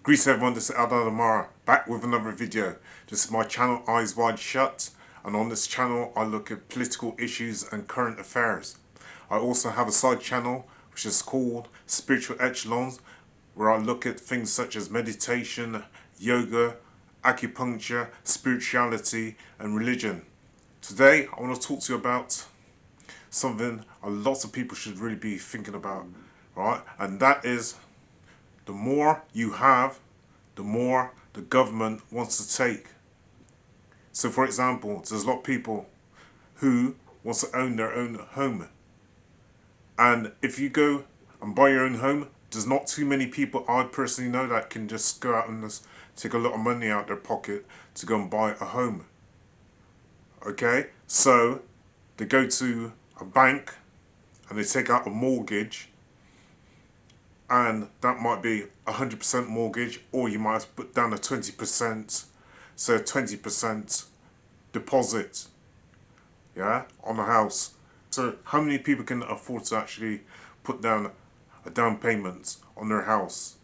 Greece everyone, this is Eldad Amara, back with another video. This is my channel Eyes Wide Shut, and on this channel I look at political issues and current affairs. I also have a side channel which is called Spiritual Echelons, where I look at things such as meditation, yoga, acupuncture, spirituality and religion. Today I want to talk to you about something a lot of people should really be thinking about, right? And that is, the more you have, the more the government wants to take. So for example, there's a lot of people who wants to own their own home. And if you go and buy your own home, there's not too many people I personally know that can just go out and just take a lot of money out their pocket to go and buy a home. Okay, so they go to a bank and they take out a mortgage, and that might be 100% mortgage, or you might have to put down a 20%, so 20% deposit, yeah, on a house. So how many people can afford to actually put down a down payment on their house?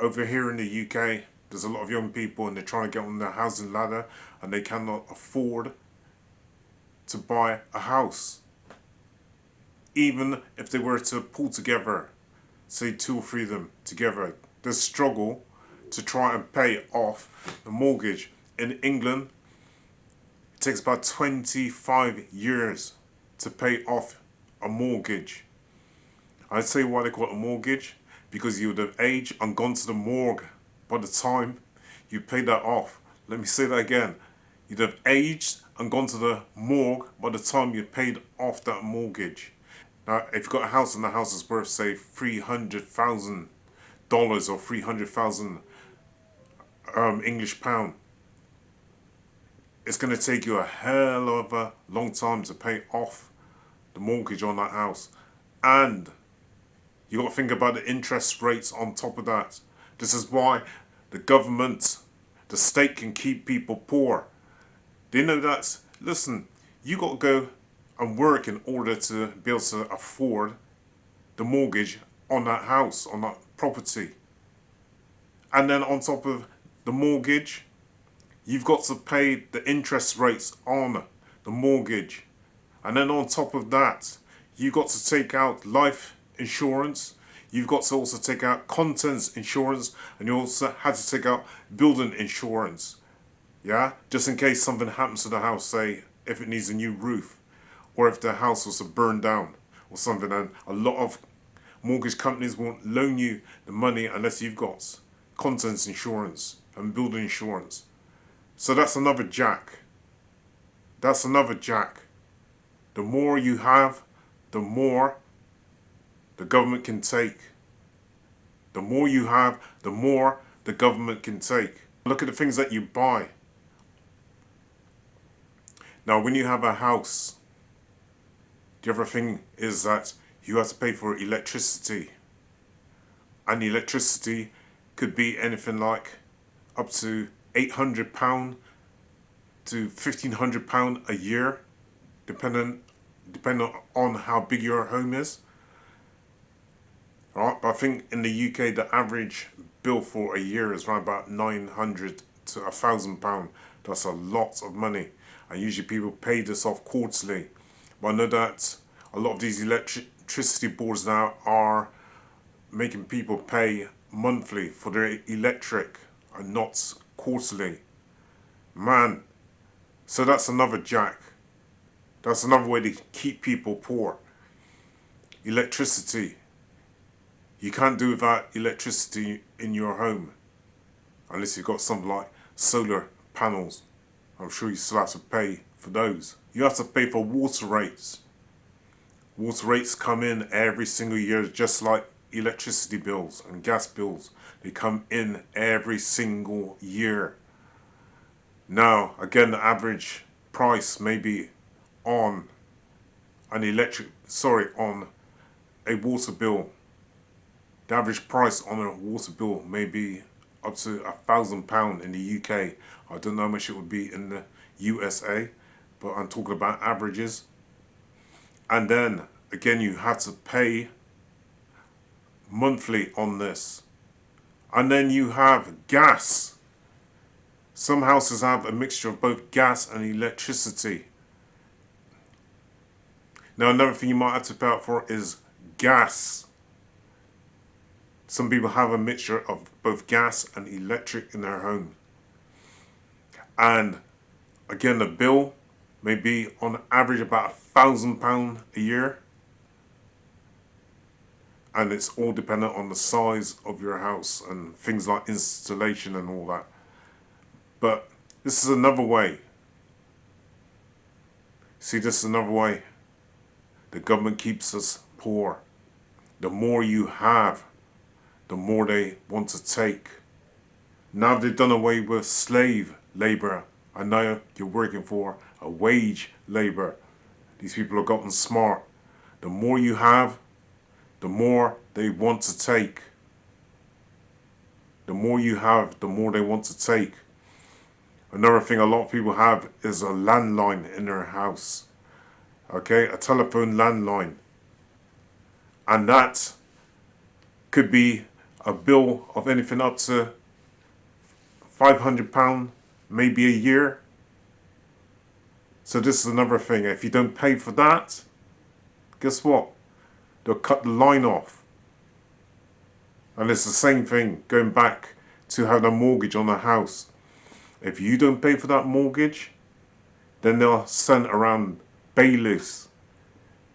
Over here in the UK, there's a lot of young people and they're trying to get on the housing ladder and they cannot afford to buy a house. Even if they were to pull together, say 2 or 3 of them together, they struggle to try and pay off the mortgage. In England, it takes about 25 years to pay off a mortgage. I'd say why they call it a mortgage, because you would have aged and gone to the morgue by the time you paid that off. Let me say that again. You'd have aged and gone to the morgue by the time you paid off that mortgage. Now, if you've got a house and the house is worth, say, $300,000 or 300,000 English pound, it's going to take you a hell of a long time to pay off the mortgage on that house. And you got to think about the interest rates on top of that. This is why the government, the state, can keep people poor. They know that, listen, you got to go and work in order to be able to afford the mortgage on that house, on that property. And then on top of the mortgage, you've got to pay the interest rates on the mortgage. And then on top of that, you've got to take out life insurance. You've got to also take out contents insurance, and you also had to take out building insurance. Yeah, just in case something happens to the house, say if it needs a new roof, or if the house was to burn down or something. And a lot of mortgage companies won't loan you the money unless you've got contents insurance and building insurance. So that's another jack. That's another jack. The more you have, the more the government can take. The more you have, the more the government can take. Look at the things that you buy. Now, when you have a house, the other thing is that you have to pay for electricity. And electricity could be anything like up to £800 to £1,500 a year, depending on how big your home is. Alright, but I think in the UK the average bill for a year is around about £900 to £1,000. That's a lot of money. And usually people pay this off quarterly. But I know that a lot of these electricity boards now are making people pay monthly for their electric and not quarterly. Man, so that's another jack. That's another way to keep people poor. Electricity. You can't do without electricity in your home unless you've got something like solar panels. I'm sure you still have to pay for those. You have to pay for water rates. Water rates come in every single year, just like electricity bills and gas bills. They come in every single year. Now, again, the average price may be on on a water bill. The average price on a water bill may be up to £1,000 in the UK. I don't know how much it would be in the USA, but I'm talking about averages. And then again, you have to pay monthly on this. And then you have gas. Some houses have a mixture of both gas and electricity. Now another thing you might have to pay out for is gas. Some people have a mixture of both gas and electric in their home. And again, the bill may be on average about £1,000 a year. And it's all dependent on the size of your house and things like installation and all that. But this is another way. See, this is another way the government keeps us poor. The more you have, the more they want to take. Now they've done away with slave labor, and now you're working for a wage labor. These people have gotten smart. The more you have, the more they want to take. The more you have, the more they want to take. Another thing a lot of people have is a landline in their house. Okay, a telephone landline. And that could be a bill of anything up to £500, maybe a year. So this is another thing. If you don't pay for that, guess what? They'll cut the line off. And it's the same thing going back to having a mortgage on a house. If you don't pay for that mortgage, then they'll send around bailiffs,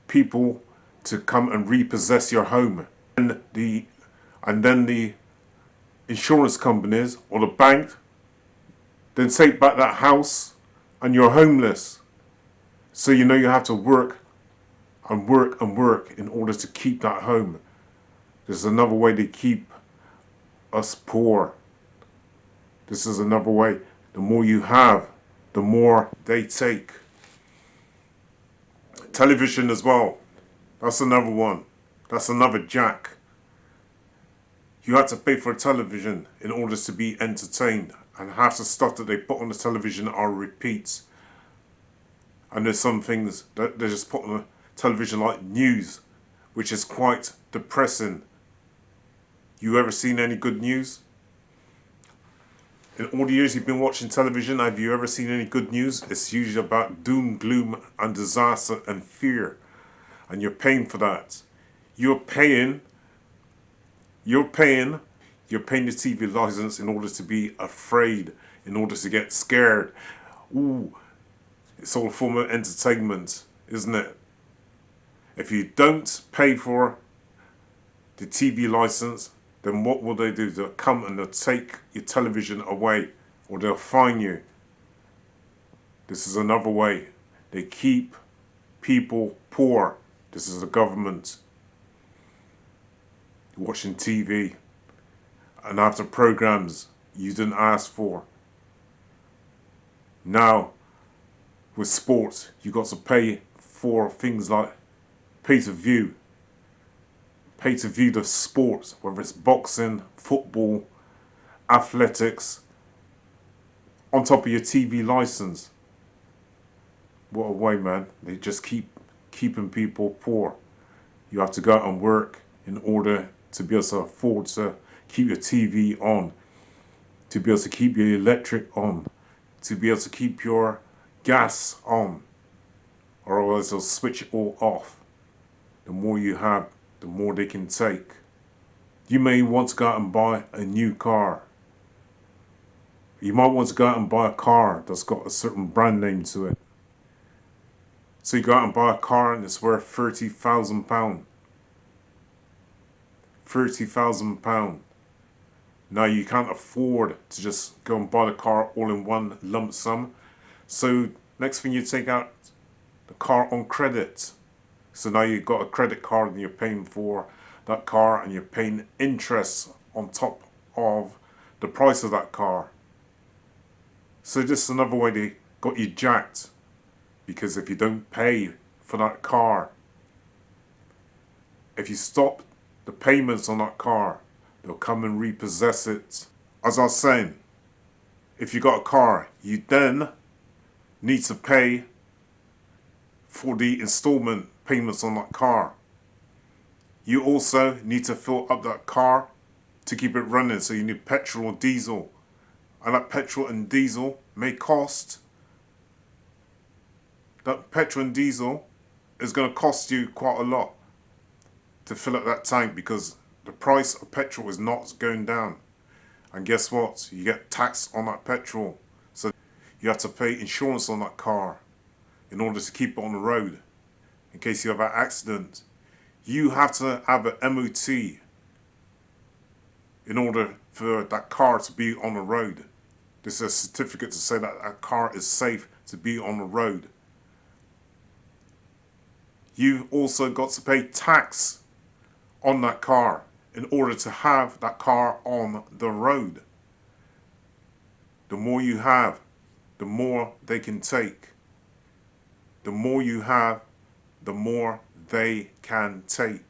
people to come and repossess your home. And then the insurance companies or the bank then take back that house and you're homeless. So you know you have to work and work and work in order to keep that home. This is another way they keep us poor. This is another way. The more you have, the more they take. Television as well. That's another one. That's another jack. You have to pay for a television in order to be entertained. And half the stuff that they put on the television are repeats. And there's some things that they just put on the television like news, which is quite depressing. You ever seen any good news? In all the years you've been watching television, have you ever seen any good news? It's usually about doom, gloom and disaster and fear. And you're paying for that. You're paying the TV license in order to be afraid, in order to get scared. Ooh, it's all a form of entertainment, isn't it? If you don't pay for the TV license, then what will they do? They'll come and they'll take your television away, or they'll fine you. This is another way. They keep people poor. This is the government. You're watching TV, and after programs you didn't ask for. Now, with sports, you got to pay for things like pay-to-view. Pay to view the sports, whether it's boxing, football, athletics, on top of your TV license. What a way, man. They just keeping people poor. You have to go out and work in order to be able to afford to keep your TV on, to be able to keep your electric on, to be able to keep your gas on, or else they'll switch it all off. The more you have, the more they can take. You may want to go out and buy a new car. You might want to go out and buy a car that's got a certain brand name to it. So you go out and buy a car and it's worth £30,000. £30,000. Now you can't afford to just go and buy the car all in one lump sum. So next thing, you take out the car on credit. So now you've got a credit card and you're paying for that car, and you're paying interest on top of the price of that car. So this is another way they got you jacked. Because if you don't pay for that car, if you stop the payments on that car, they'll come and repossess it. As I was saying, if you got a car, you then need to pay for the installment payments on that car. You also need to fill up that car to keep it running. So you need petrol or diesel. And that petrol and diesel may cost, that petrol and diesel is going to cost you quite a lot to fill up that tank, because the price of petrol is not going down. And guess what? You get taxed on that petrol. So you have to pay insurance on that car in order to keep it on the road in case you have an accident. You have to have an MOT in order for that car to be on the road. This is a certificate to say that that car is safe to be on the road. You've also got to pay tax on that car in order to have that car on the road. The more you have, the more they can take. The more you have, the more they can take.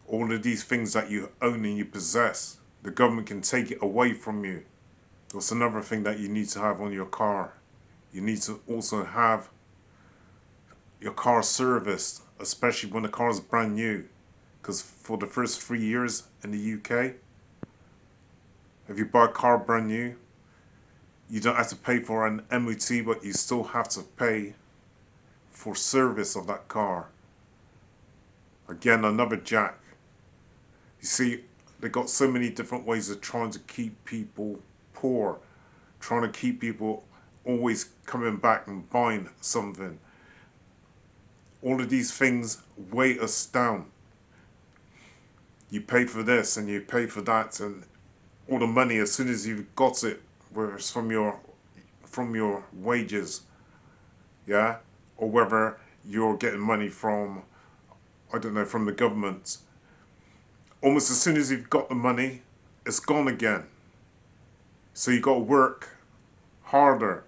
All of these things that you own and you possess, the government can take it away from you. That's another thing that you need to have on your car. You need to also have your car serviced, especially when the car is brand new. Because for the first 3 years in the UK, if you buy a car brand new, you don't have to pay for an MOT, but you still have to pay for service of that car. Again, another jack. You see, they got so many different ways of trying to keep people poor, trying to keep people always coming back and buying something. All of these things weigh us down. You pay for this and you pay for that, and all the money, as soon as you've got it, whether it's from your wages, yeah, or whether you're getting money from, I don't know, from the government, almost as soon as you've got the money, it's gone again. So you got to work harder,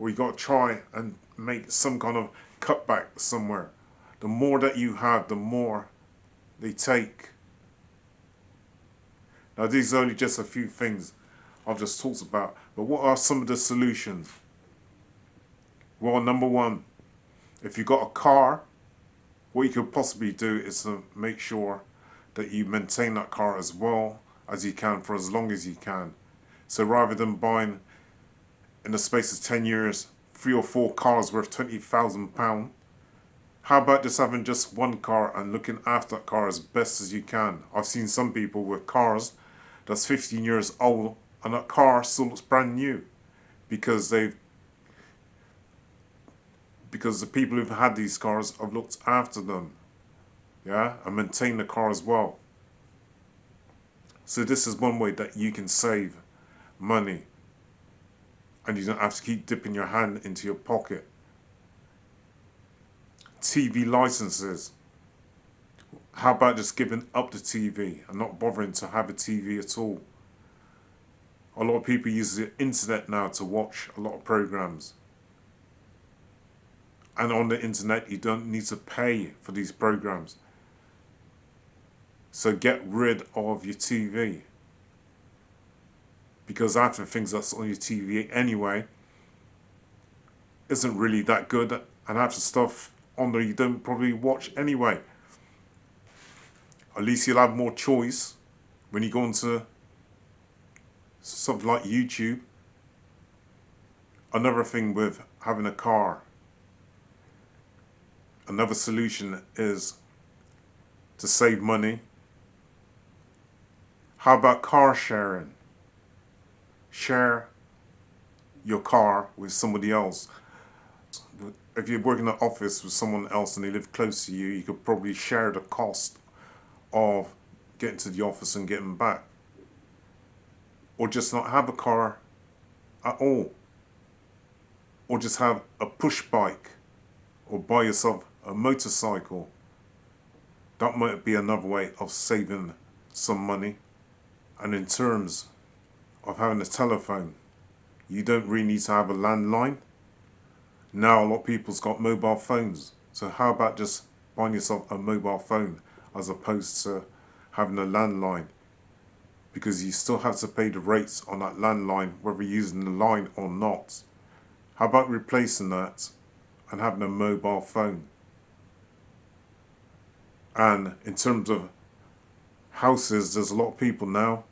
or you got to try and make some kind of cutback somewhere. The more that you have, the more they take. Now, these are only just a few things I've just talked about, but what are some of the solutions? Well, number one, if you've got a car, what you could possibly do is to make sure that you maintain that car as well as you can for as long as you can. So rather than buying, in the space of 10 years, 3 or 4 cars worth £20,000, how about just having just one car and looking after that car as best as you can? I've seen some people with cars that's 15 years old and that car still looks brand new because the people who've had these cars have looked after them, yeah, and maintained the car as well. So this is one way that you can save money and you don't have to keep dipping your hand into your pocket. TV licenses. How about just giving up the TV and not bothering to have a TV at all? A lot of people use the internet now to watch a lot of programs. And on the internet, you don't need to pay for these programs. So get rid of your TV. Because half the things that's on your TV anyway isn't really that good, and half the stuff on there you don't probably watch anyway. At least you'll have more choice when you go into something like YouTube. Another thing with having a car, another solution is to save money. How about car sharing? Share your car with somebody else. If you're working in an office with someone else and they live close to you, you could probably share the cost of getting to the office and getting back. Or just not have a car at all. Or just have a push bike. Or buy yourself a motorcycle. That might be another way of saving some money. And in terms of having a telephone, you don't really need to have a landline. Now a lot of people's got mobile phones. So how about just buying yourself a mobile phone as opposed to having a landline? Because you still have to pay the rates on that landline whether you're using the line or not. How about replacing that and having a mobile phone? And in terms of houses. There's a lot of people now,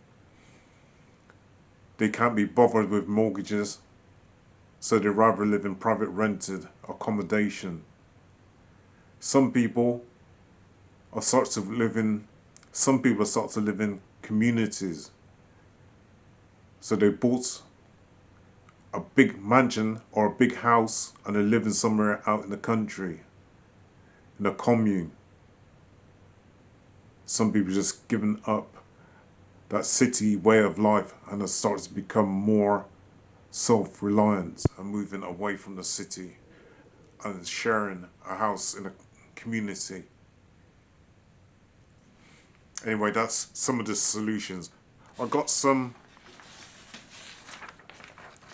they can't be bothered with mortgages, so they rather live in private rented accommodation. Some people are starting to live in communities. So they bought a big mansion or a big house and they're living somewhere out in the country, in a commune. Some people just given up that city way of life and are starting to become more self-reliant and moving away from the city and sharing a house in a community. Anyway, that's some of the solutions. I got some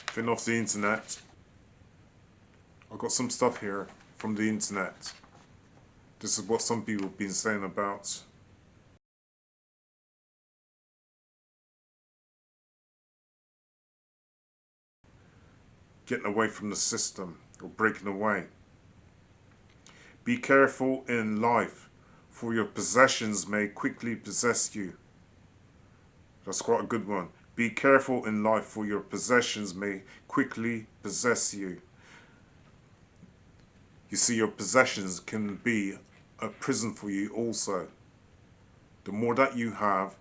thing off the internet. I got some stuff here from the internet. This is what some people have been saying about getting away from the system or breaking away. Be careful in life, for your possessions may quickly possess you. That's quite a good one. Be careful in life, for your possessions may quickly possess you. You see, your possessions can be a prison for you also. The more that you have,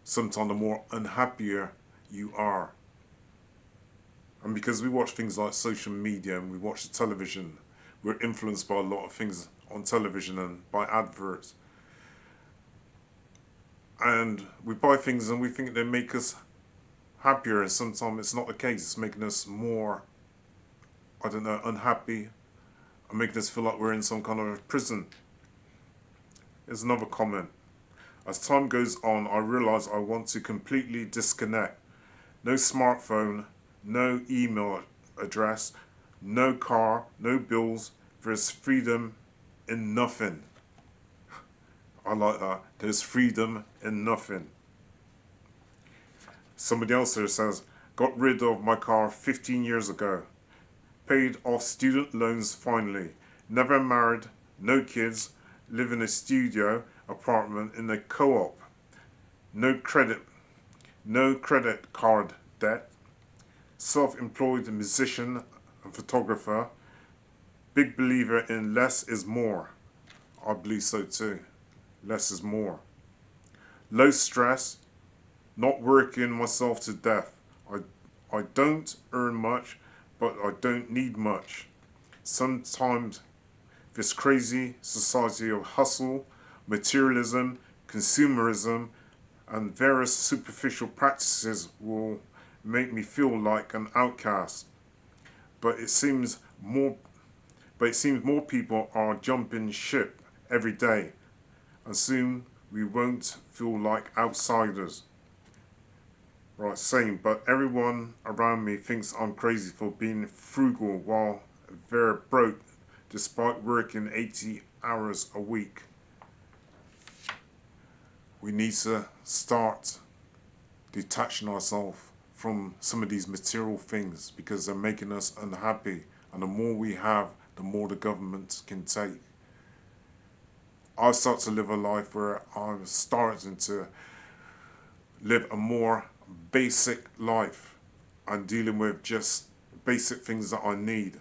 sometimes the more unhappier you are. And because we watch things like social media and we watch the television, we're influenced by a lot of things on television and by adverts. And we buy things and we think they make us happier, and sometimes it's not the case. It's making us more, I don't know, unhappy, and making us feel like we're in some kind of prison. Here's another comment. As time goes on, I realise I want to completely disconnect. No smartphone, no email address, no car, no bills. There's freedom in nothing. I like that. There's freedom in nothing. Somebody else here says, got rid of my car 15 years ago. Paid off student loans finally. Never married, no kids, live in a studio apartment in a co-op. No credit card debt. Self-employed musician and photographer. Big believer in less is more. I believe so too. Less is more. Low stress. Not working myself to death. I don't earn much, but I don't need much. Sometimes this crazy society of hustle, materialism, consumerism, and various superficial practices will make me feel like an outcast. But it seems more people are jumping ship every day, and soon we won't feel like outsiders. Right, same, but everyone around me thinks I'm crazy for being frugal while they're broke despite working 80 hours a week. We need to start detaching ourselves from some of these material things because they're making us unhappy, and the more we have, the more the government can take. I start to live a life where I'm starting to live a more basic life and dealing with just basic things that I need,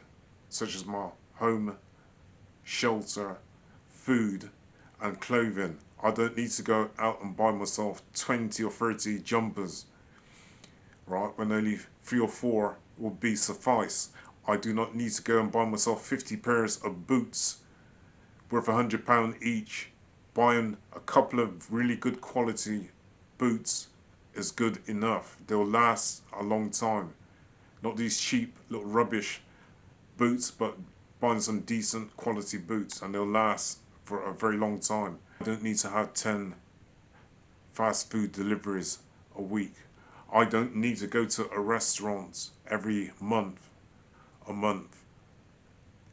such as my home, shelter, food and clothing. I don't need to go out and buy myself 20 or 30 jumpers, right, when only 3 or 4 will be suffice. I do not need to go and buy myself 50 pairs of boots worth £100 each. Buying a couple of really good quality boots is good enough. They'll last a long time. Not these cheap little rubbish boots, but buying some decent quality boots and they'll last for a very long time. I don't need to have 10 fast food deliveries a week. I don't need to go to a restaurant every month.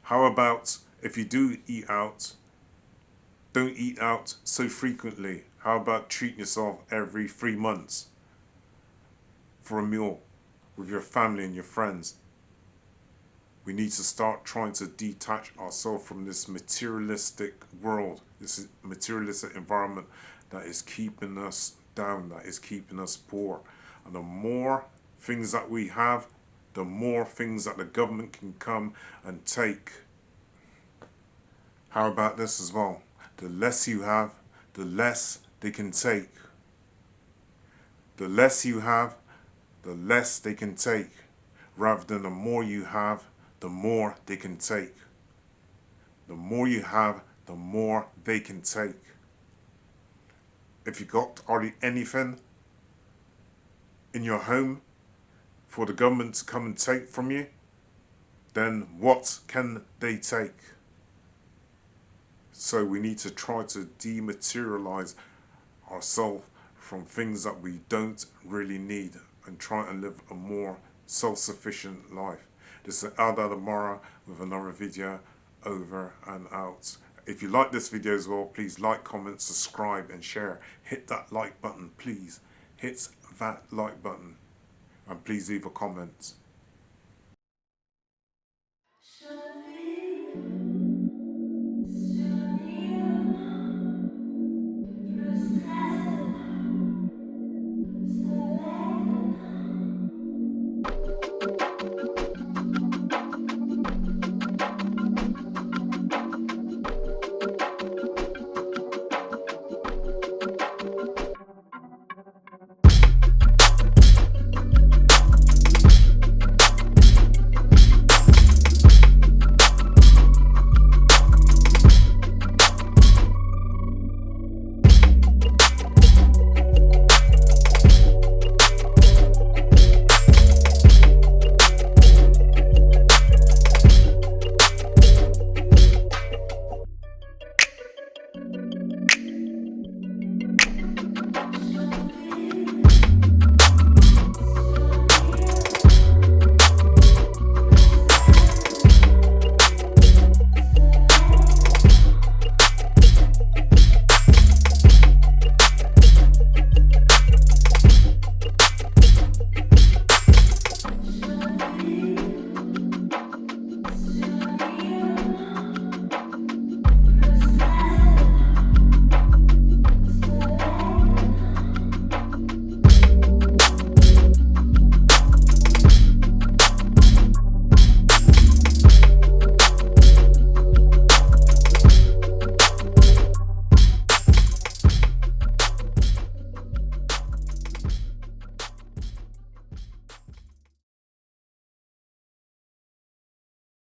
How about if you do eat out, don't eat out so frequently. How about treating yourself every 3 months for a meal with your family and your friends? We need to start trying to detach ourselves from this materialistic world, this materialistic environment that is keeping us down, that is keeping us poor. And the more things that we have, the more things that the government can come and take. How about this as well? The less you have, the less they can take. The less you have, the less they can take. Rather than the more you have, the more they can take. The more you have, the more they can take. If you got hardly anything in your home for the government to come and take from you, then what can they take? So we need to try to dematerialize ourselves from things that we don't really need and try and live a more self-sufficient life. This is Eldad Amara with another video. Over and out. If you like this video as well, please like, comment, subscribe and share. Hit that like button, please. Hit that like button and please leave a comment.